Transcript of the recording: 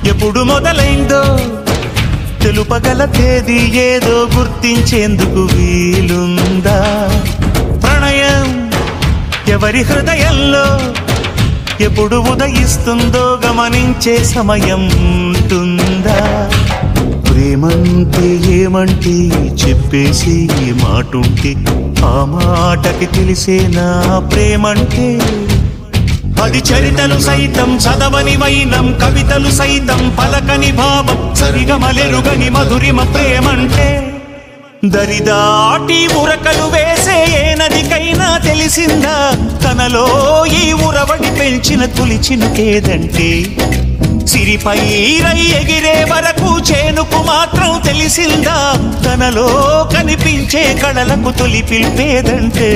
ఎప్పుడు మొదలైందో తెలుపగల తేదీ ఏదో గుర్తించేందుకు వీలుందా? ప్రణయం ఎవరి హృదయంలో ఎప్పుడు ఉదయిస్తుందో గమనించే సమయం ఉంటుందా? ప్రేమంటే ఏమంటే చెప్పేసి మాటుంటే ఆ మాటకి తెలిసేనా ప్రేమంటే? అది చరితలు సైతం చదవని వైనం, కవితలు సైతం పలకని భావం, సరిగమలెరుగని మధురిమ ప్రేమంటే. దరిదాటి ఉరకలు వేసే ఏ నదికైనా తెలిసిందా తనలో ఈ ఉరవడి పెంచిన తొలి చినుకేదంటే? సిరిపై రై ఎగిరే వరకు చేనుకు మాత్రం తెలిసిందా తనలో కనిపించే కళలకు తొలి పిలిపేదంటే?